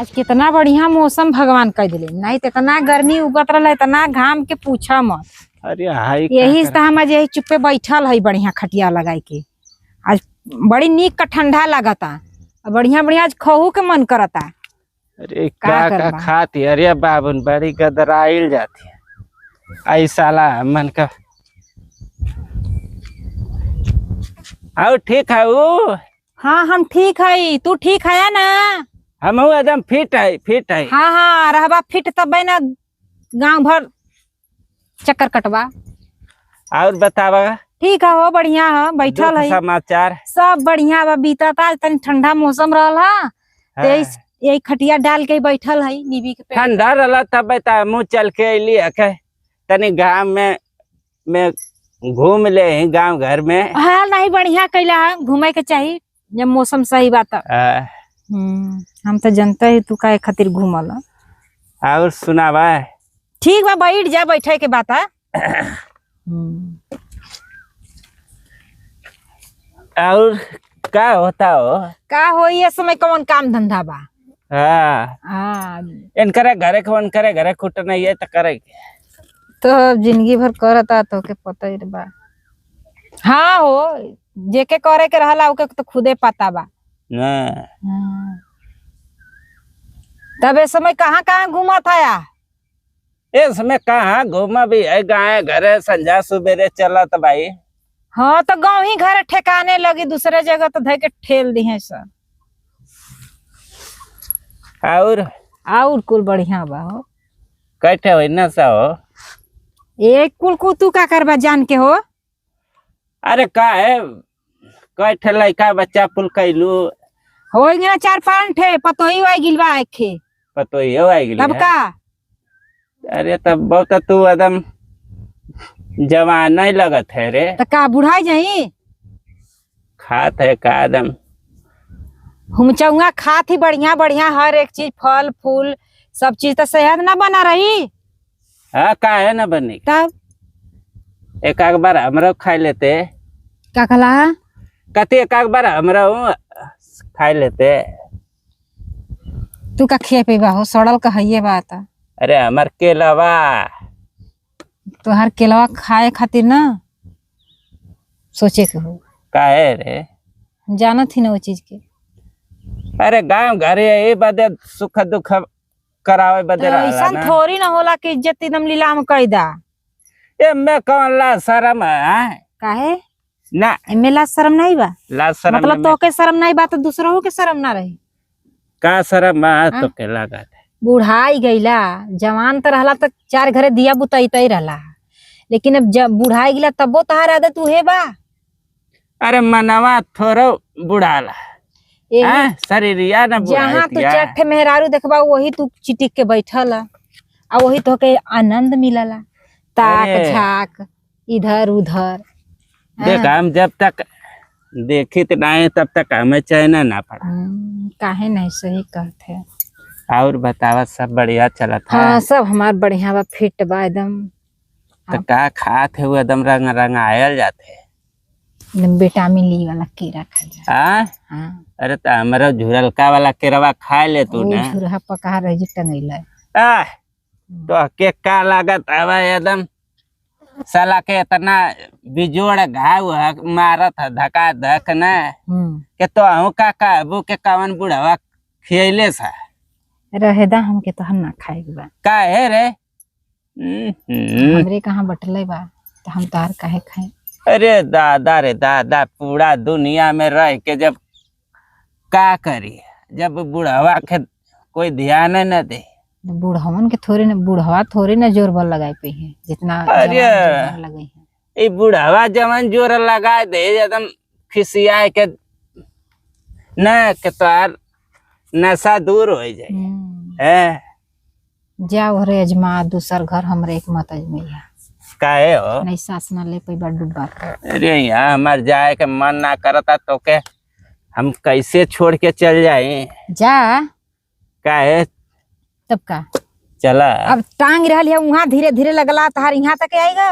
आज कितना बढ़िया मौसम भगवान कर दिले, नहीं तो इतना गर्मी उगत रहा, इतना घाम के पूछा मत। अरे हाई यही से हम आज यही चुप्पे बैठल है बढ़िया खटिया लगाई के। आज बड़ी नीक का ठंडा लगता, बढ़िया बढ़िया आज खहू के मन करता। अरे का खाती अरे बाबन बड़ी गदराइल जाती है आई साला मन का। आओ ठीक है वो। हाँ हम ठीक है, तू ठीक है ना? हम एकदम फिट है। हाँ हाँ रहबा फिट तब ना गांव भर चक्कर कटवा। और बतावा ठीक है हो बढ़िया है, बैठल है। समाचार सब बढ़िया बा, बीतता तनी ठंडा मौसम रहा तो यही खटिया डाल के बैठल है नीबी के। ठंडा रहा तब बता मुँह चल के अली तनी गाँव में घूम ले गांव घर में। हाँ नहीं बढ़िया कैला है, घूमे के चाहिए जब मौसम सही बात। हम तो जनते है तू का खातिर घूमल। और सुनावा ठीक बा, बैठ जा, बैठे के बात है। और का होता हो? का हो ये समय कौन काम धंधा बा? इनकरे घरे कौन करे, घरे खुट नहीं है तो करे तो जिंदगी भर करता तो के पता ही बा। हाँ हो जेके करे के रहला ओके तो खुदे पता बा। तब इस समय कहाँ घूमा था या? इस समय कहाँ घूमा भी है, गाय घरे संजा सुबेरे चला तो भाई। हाँ तो गाँव ही घर ठेकाने लगी, दूसरे जगह तो धे के ठेल दी है सब। और कुल बढ़िया बा हो। कैठे हो न सा हो? एक कुल को तू का करबा जान के हो? अरे का है कैठे लड़का बच्चा पुल कैलू हो गया 4-5 ठे पतोही हो गिल बा एखे। पतोही हो गिल तब का? अरे तब बहुत तू एकदम जवान नहीं लगत है रे। तो का बुढ़ा जाई? खात है का एकदम हम चौंगा खात ही बढ़िया बढ़िया हर एक चीज, फल फूल सब चीज तो सेहत ना बना रही। हाँ का है ना बनी तब एक बार हमरा खा लेते। क्या कहला? कति एक बार हमरा खा लेते। तू का खे पे हो सड़ल का है बात। अरे हमार केलावा तो हर केलावा खाए खातिर ना सोचे के हो। का है रे? जाना थी ना वो चीज के। अरे गाँव घरे ये बदे सुख दुख करावे बदे ऐसा थोड़ी ना होला कि इज्जत एकदम लीलाम कैदा। ये मैं कौन ला शर्म है? काहे ना एमे ला शर्म नहीं बा? ला शर्म मतलब तो के शर्म नहीं बा तो दूसरों के शर्म ना रही का? शर्म तो के लगा बुढ़ाई गईला, जवान तो रहला तो 4 घरे दिया बुताईते ही रहला, लेकिन अब जब बुढ़ाई गिला तबो तहार आदत उहे बा। अरे मनवा थोड़ो बुढ़ाला शरीरिया ना जहाँ तू चट्ठे मेहरारू देखबा वही तू चिटिक के बैठल आ वही तो के आनंद मिलला। ताक झाक इधर उधर देख हम जब तक देखी तो नहीं तब तक हमें चैन ना पड़ा। काहे नहीं सही कहते। और बतावा सब बढ़िया चला था? हाँ सब हमार बढ़िया बा, फिट बा एकदम। तो का खात है वो एकदम रंग रंग आयल जाते विटामिन ली वाला कीड़ा खा जा। हाँ अरे तो हमारा झुरलका वाला केरवा खा ले तू ना। झुरहा पका रही टंगैला तो के का लागत हवा एकदम साला के इतना बिजोड़ घाव मारत है धका धक न के तो हूँ का अबू के कवन बुढ़ावा खियले सा रहेदा हमके तो हम ना खाए बा। का है रे? हमरे कहाँ बटले बा तो हम तार काहे खाए? अरे दादा रे दादा पूरा दुनिया में रह के जब का करी, जब बुढ़ावा के कोई ध्यान न दे। बुढ़ावन के थोड़ी न बुढ़ावा थोड़ी न जोर बल लगाए पे है जितना अरे लगे है। ये बुढ़ावा जमन जोर लगा दे एकदम खिसिया के न के तार नशा दूर हो जाए। जाओ रे अजमा दूसर घर हमरे एक मत अजमैया। काहे हो? नहीं सास ना ले पैबा डूबा। अरे यहाँ हमार जाए के मन ना करता तो के हम कैसे छोड़ के चल जाए? जा काहे तब का चला अब टांग रहा है वहाँ धीरे धीरे लगला तार यहाँ तक आएगा।